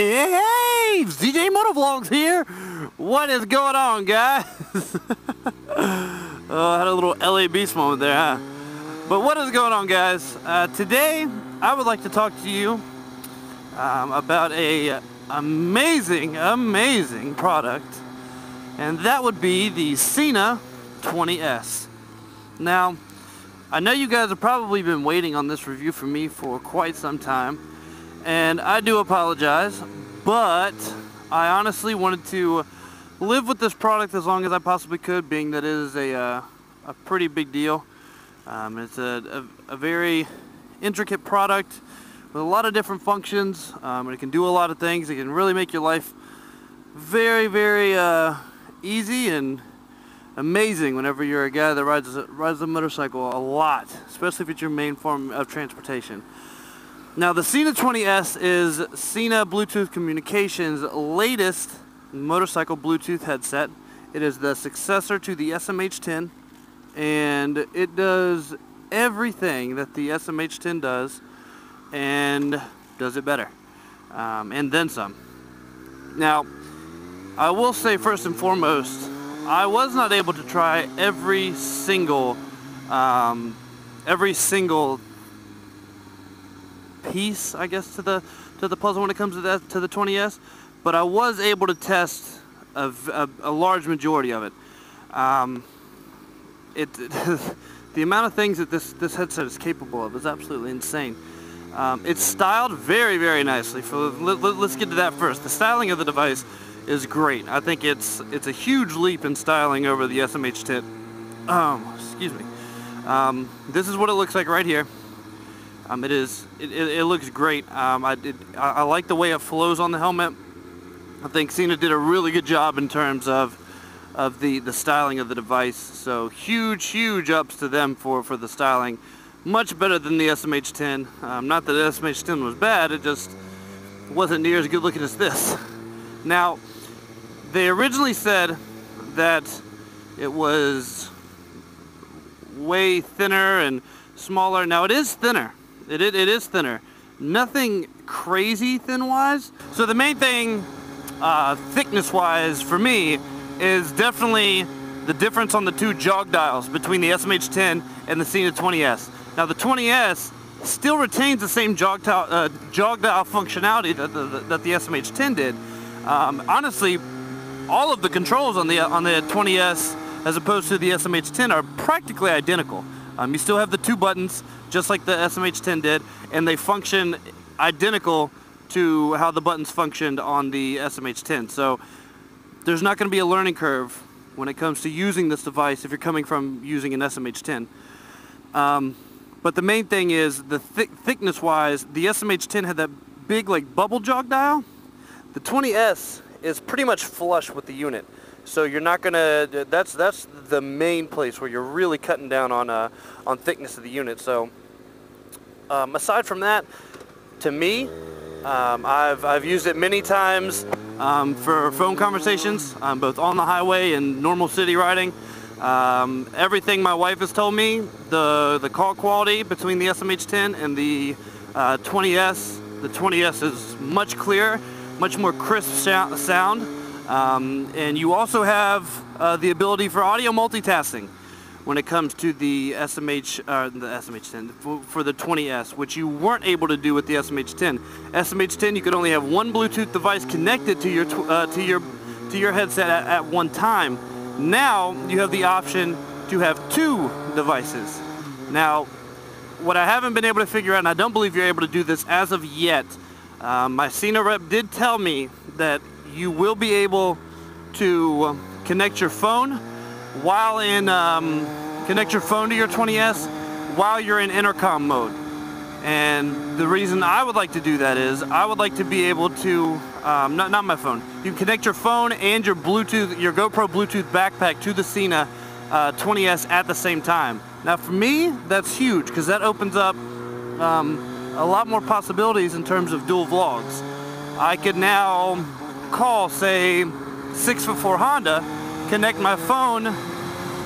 Hey, ZJMotovlogs here. What is going on, guys? I had a little LA Beast moment there, huh? But what is going on, guys? Today, I would like to talk to you about a amazing product, and that would be the Sena 20S. Now, I know you guys have probably been waiting on this review from me for quite some time, and I do apologize, but I honestly wanted to live with this product as long as I possibly could, being that it is a pretty big deal. It's a very intricate product with a lot of different functions, and it can do a lot of things. It can really make your life very easy and amazing whenever you're a guy that rides a motorcycle a lot, especially if it's your main form of transportation. Now, the Sena 20S is Sena Bluetooth Communications' latest motorcycle Bluetooth headset. It is the successor to the SMH10, and it does everything that the SMH10 does, and does it better, and then some. Now, I will say first and foremost, I was not able to try every single piece, I guess, to the puzzle when it comes to the 20S, but I was able to test a large majority of it. The amount of things that this headset is capable of is absolutely insane. It's styled very nicely. Let's get to that first. The styling of the device is great. I think it's a huge leap in styling over the SMH10. Excuse me. This is what it looks like right here. It looks great. I like the way it flows on the helmet. I think Sena did a really good job in terms of the styling of the device. So huge ups to them for the styling. Much better than the SMH10. Not that the SMH10 was bad, it just wasn't near as good looking as this. Now, they originally said that it was way thinner and smaller. Now, it is thinner. It is thinner. Nothing crazy thin-wise. So the main thing, thickness-wise, for me, is definitely the difference on the two jog dials between the SMH10 and the Sena 20S. Now, the 20S still retains the same jog dial functionality that the SMH10 did. Honestly, all of the controls on the 20S as opposed to the SMH10 are practically identical. You still have the two buttons, just like the SMH10 did, and they function identical to how the buttons functioned on the SMH10. So there's not going to be a learning curve when it comes to using this device if you're coming from using an SMH10. But the main thing is, the thickness-wise, the SMH10 had that big, like, bubble jog dial. The 20S is pretty much flush with the unit. So you're not gonna, that's the main place where you're really cutting down on thickness of the unit. So aside from that, to me, I've used it many times for phone conversations, both on the highway and normal city riding. Everything my wife has told me, the call quality between the SMH10 and the 20S, the 20S is much clearer, much more crisp sound. And you also have the ability for audio multitasking when it comes to the SMH10 for the 20S, which you weren't able to do with the SMH10. SMH10, you could only have one Bluetooth device connected to your headset at one time. Now you have the option to have two devices. Now, what I haven't been able to figure out, and I don't believe you're able to do this as of yet, my Sena rep did tell me that you will be able to connect your phone while in connect your phone to your 20S while you're in intercom mode. And the reason I would like to do that is I would like to be able to not my phone. You can connect your phone and your Bluetooth, your GoPro Bluetooth backpack to the Sena 20S at the same time. Now, for me, that's huge because that opens up a lot more possibilities in terms of dual vlogs. I could now call, say, 6'4" Honda, connect my phone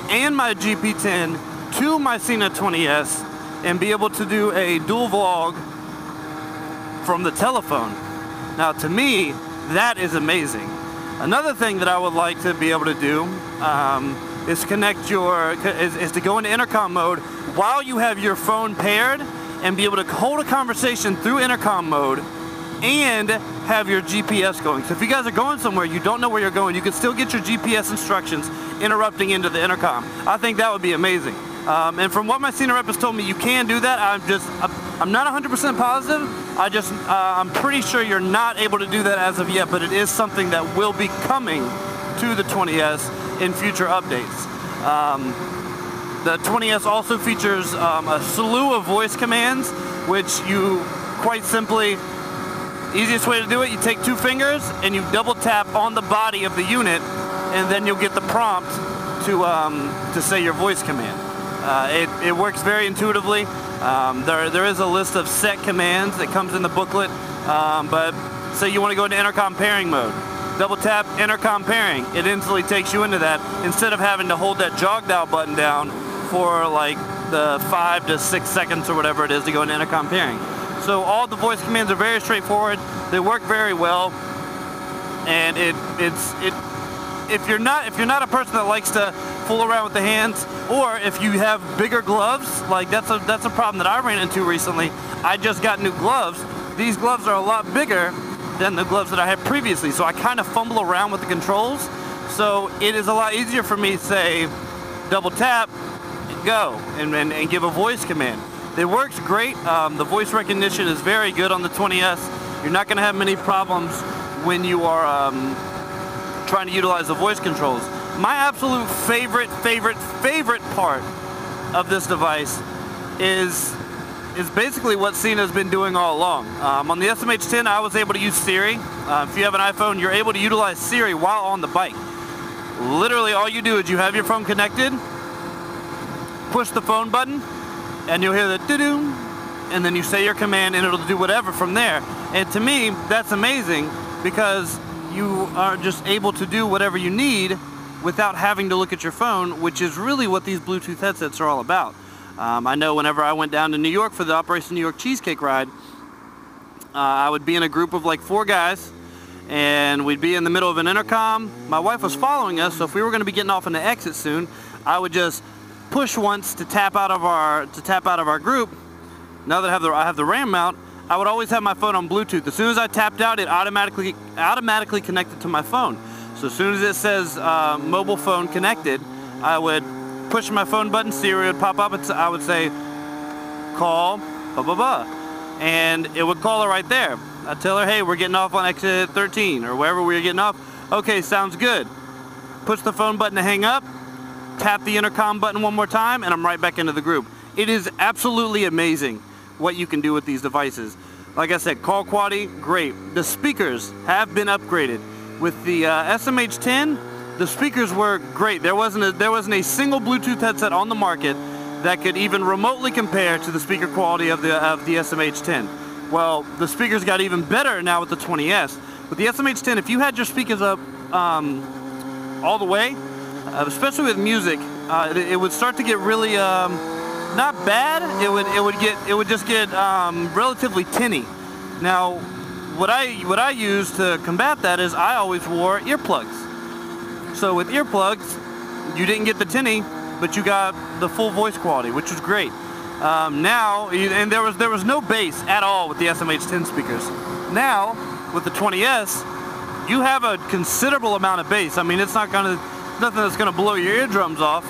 and my GP10 to my Sena 20S, and be able to do a dual vlog from the telephone. Now to me, that is amazing. Another thing that I would like to be able to do is to go into intercom mode while you have your phone paired and be able to hold a conversation through intercom mode and have your GPS going. So if you guys are going somewhere, you don't know where you're going, you can still get your GPS instructions interrupting into the intercom. I think that would be amazing. And from what my Sena rep has told me, you can do that. I'm not 100% positive. I'm pretty sure you're not able to do that as of yet, but it is something that will be coming to the 20S in future updates. The 20S also features a slew of voice commands, which you quite simply, easiest way to do it, you take 2 fingers and you double tap on the body of the unit, and then you'll get the prompt to say your voice command. It works very intuitively. There is a list of set commands that comes in the booklet, but say you want to go into intercom pairing mode. Double tap intercom pairing. It instantly takes you into that instead of having to hold that jog dial button down for like the 5 to 6 seconds or whatever it is to go into intercom pairing. So all the voice commands are very straightforward. They work very well, and if you're not a person that likes to fool around with the hands, or if you have bigger gloves, like that's a problem that I ran into recently. I just got new gloves. These gloves are a lot bigger than the gloves that I had previously, so I kind of fumble around with the controls. So it is a lot easier for me to say double tap and go and give a voice command. It works great. The voice recognition is very good on the 20S. You're not going to have many problems when you are trying to utilize the voice controls. My absolute favorite part of this device is basically what Sena's been doing all along. On the SMH10, I was able to use Siri. If you have an iPhone, you're able to utilize Siri while on the bike. Literally, all you do is you have your phone connected, push the phone button, and you'll hear the doo-doo, and then you say your command, and it'll do whatever from there. And to me, that's amazing because you are just able to do whatever you need without having to look at your phone, which is really what these Bluetooth headsets are all about. I know whenever I went down to New York for the Operation New York Cheesecake ride, I would be in a group of like 4 guys, and we'd be in the middle of an intercom. My wife was following us, so if we were going to be getting off in the exit soon, I would just push once to tap out of our group. Now that I have the RAM mount, I would always have my phone on Bluetooth. As soon as I tapped out, it automatically connected to my phone. So as soon as it says mobile phone connected, I would push my phone button, Siri would pop up, and I would say, call, blah, blah, blah. And it would call her right there. I'd tell her, hey, we're getting off on exit 13, or wherever we're getting off. Okay, sounds good. Push the phone button to hang up, tap the intercom button one more time, and I'm right back into the group. It is absolutely amazing what you can do with these devices. Like I said, call quality, great. The speakers have been upgraded. With the SMH10, the speakers were great. There wasn't a single Bluetooth headset on the market that could even remotely compare to the speaker quality of the SMH10. Well, the speakers got even better now with the 20S. With the SMH10, if you had your speakers up all the way, especially with music, it would start to get really not bad. It would just get relatively tinny. Now, what I use to combat that is I always wore earplugs. So with earplugs, you didn't get the tinny, but you got the full voice quality, which was great. Now, and there was no bass at all with the SMH10 speakers. Now, with the 20S, you have a considerable amount of bass. I mean, it's nothing that's gonna blow your eardrums off,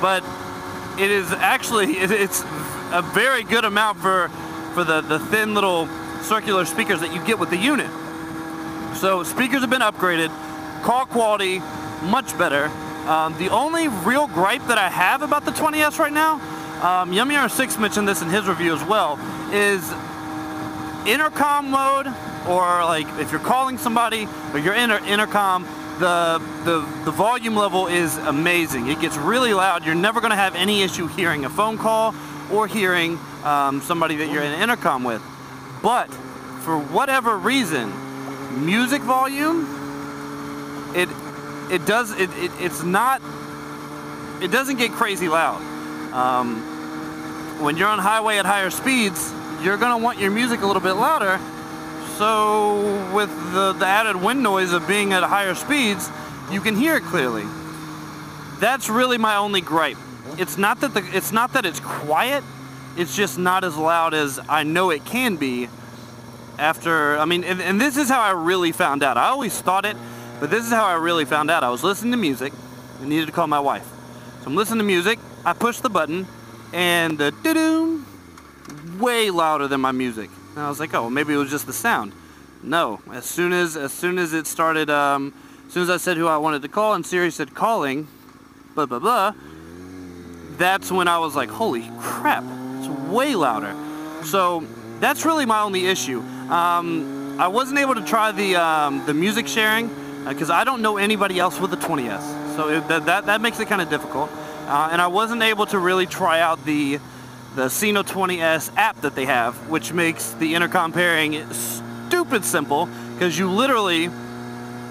but it is actually, it's a very good amount for the thin little circular speakers that you get with the unit. So speakers have been upgraded, call quality much better. The only real gripe that I have about the 20S right now, Yummy R6 mentioned this in his review as well, is intercom mode, or like if you're calling somebody or you're in intercom, the volume level is amazing. It gets really loud. You're never going to have any issue hearing a phone call or hearing somebody that you're in an intercom with. But for whatever reason, music volume, it doesn't get crazy loud. When you're on highway at higher speeds, you're gonna want your music a little bit louder. so with the added wind noise of being at higher speeds, you can hear it clearly. That's really my only gripe. It's not that it's quiet, it's just not as loud as I know it can be after, I mean, and this is how I really found out. I always thought it, but this is how I really found out. I was listening to music and needed to call my wife. So I'm listening to music, I push the button, and the doo-doo, way louder than my music. And I was like, oh, well, maybe it was just the sound. No, as soon as it started, as soon as I said who I wanted to call and Siri said calling, blah, blah, blah, that's when I was like, holy crap, it's way louder. So that's really my only issue. I wasn't able to try the music sharing because I don't know anybody else with the 20S. So that makes it kind of difficult. And I wasn't able to really try out the Sena 20S app that they have, which makes the intercom pairing stupid simple because you literally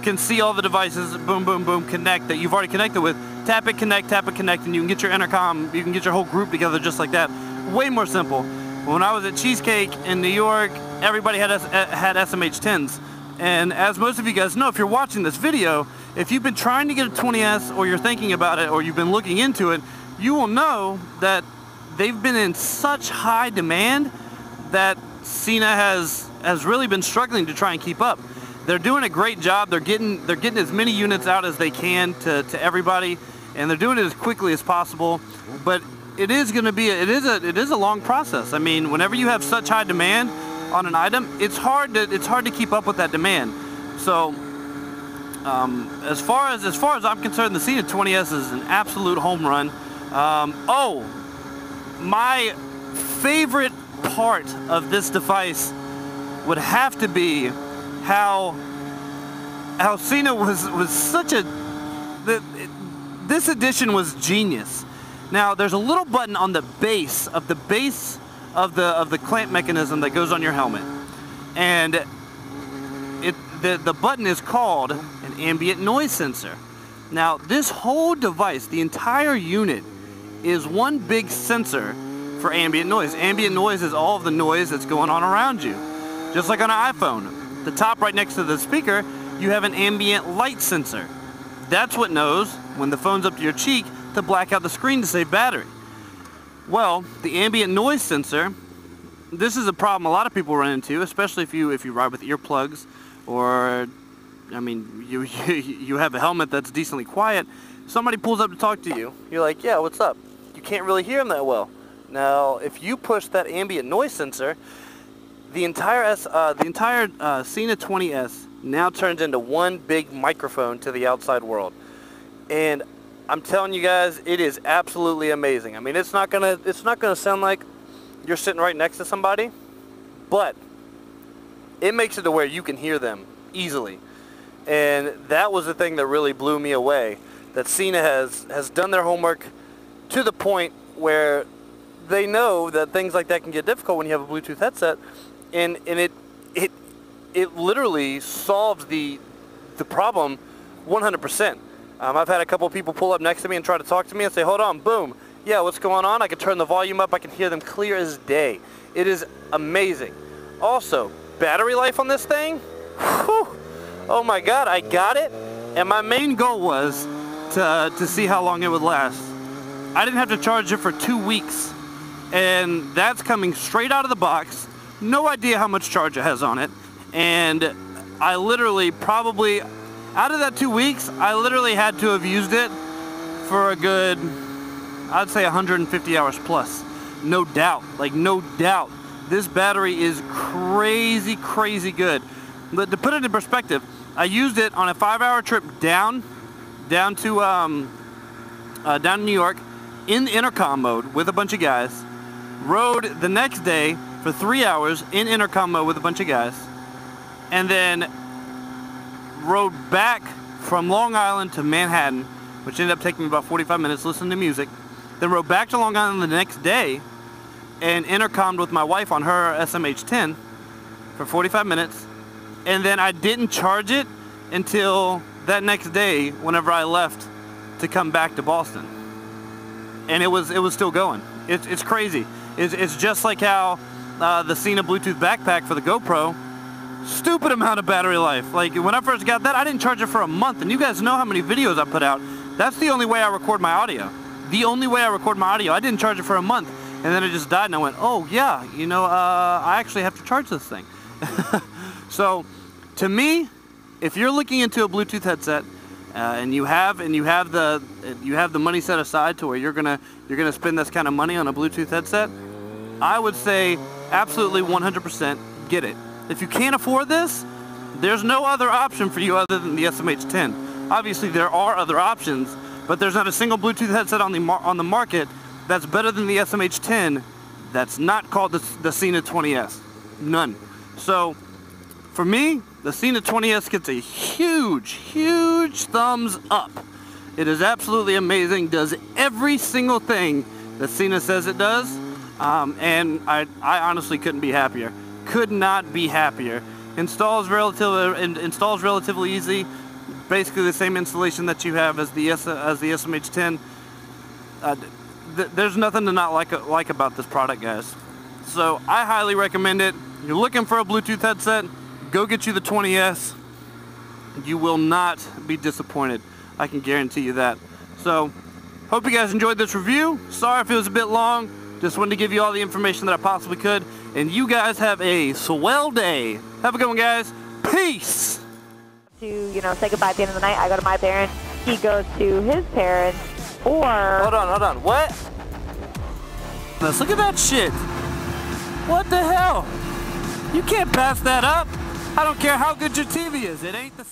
can see all the devices, boom, boom, boom, connect that you've already connected with. Tap it, connect, and you can get your intercom, you can get your whole group together just like that. Way more simple. When I was at Cheesecake in New York, everybody had SMH10s. And as most of you guys know, if you're watching this video, if you've been trying to get a 20S or you're thinking about it or you've been looking into it, you will know that they've been in such high demand that Sena has really been struggling to try and keep up. They're doing a great job. They're getting as many units out as they can to everybody, and they're doing it as quickly as possible. But it is going to be it is a long process. I mean, whenever you have such high demand on an item, it's hard to keep up with that demand. So as far as I'm concerned, the Sena 20S is an absolute home run. Oh, my favorite part of this device would have to be how Sena was such a, this edition was genius. Now there's a little button on the base of the clamp mechanism that goes on your helmet, and the button is called an ambient noise sensor. Now this whole device, the entire unit, is one big sensor for ambient noise. Ambient noise is all of the noise that's going on around you. Just like on an iPhone, the top right next to the speaker, you have an ambient light sensor. That's what knows when the phone's up to your cheek to black out the screen to save battery. Well, the ambient noise sensor, this is a problem a lot of people run into, especially if you ride with earplugs, or I mean you have a helmet that's decently quiet. Somebody pulls up to talk to you. You're like, yeah, what's up? You can't really hear them that well. Now, if you push that ambient noise sensor, the entire Sena 20S now turns into one big microphone to the outside world. And I'm telling you guys, it is absolutely amazing. I mean, it's not gonna sound like you're sitting right next to somebody, but it makes it to where you can hear them easily. And that was the thing that really blew me away, that Sena has done their homework to the point where they know that things like that can get difficult when you have a Bluetooth headset, and it literally solves the problem 100%. I've had a couple people pull up next to me and try to talk to me and say, hold on, boom, yeah, what's going on? I can turn the volume up, I can hear them clear as day. It is amazing. Also, battery life on this thing, whew, oh my god, I got it, and my main goal was to see how long it would last. I didn't have to charge it for 2 weeks, and that's coming straight out of the box. No idea how much charge it has on it, and I literally probably, out of that 2 weeks, I literally had to have used it for a good, I'd say 150 hours plus. No doubt, like no doubt. This battery is crazy, crazy good. But to put it in perspective, I used it on a 5-hour trip down to New York in intercom mode with a bunch of guys. Rode the next day for 3 hours in intercom mode with a bunch of guys, and then rode back from Long Island to Manhattan, which ended up taking me about 45 minutes listening to music. Then rode back to Long Island the next day and intercommed with my wife on her SMH10 for 45 minutes, and then I didn't charge it until that next day whenever I left to come back to Boston, and it was still going. It's crazy. It's just like how the Sena Bluetooth backpack for the GoPro stupid amount of battery life. Like when I first got that, I didn't charge it for a month, and you guys know how many videos I put out. That's the only way I record my audio. The only way I record my audio. I didn't charge it for a month, and then it just died, and I went, oh yeah, you know, I actually have to charge this thing. So, to me, if you're looking into a Bluetooth headset, and you have the money set aside to where you're gonna spend this kind of money on a Bluetooth headset, I would say absolutely 100% get it. If you can't afford this, there's no other option for you other than the SMH10. Obviously there are other options, but there's not a single Bluetooth headset on the market that's better than the SMH10 that's not called the Sena 20S. None. So for me, the Sena 20S gets a huge thumbs up. It is absolutely amazing, does every single thing that Sena says it does, and I honestly couldn't be happier. Could not be happier. Installs relatively easy. Basically the same installation that you have as the SMH10. There's nothing to not like about this product, guys. So I highly recommend it. You're looking for a Bluetooth headset, go get you the 20S. You will not be disappointed. I can guarantee you that. So, hope you guys enjoyed this review. Sorry if it was a bit long. Just wanted to give you all the information that I possibly could. And you guys have a swell day. Have a good one, guys. Peace! To, you know, say goodbye at the end of the night. I go to my parents. He goes to his parents. Or... Hold on. What? Let's look at that shit. What the hell? You can't pass that up. I don't care how good your TV is. It ain't the...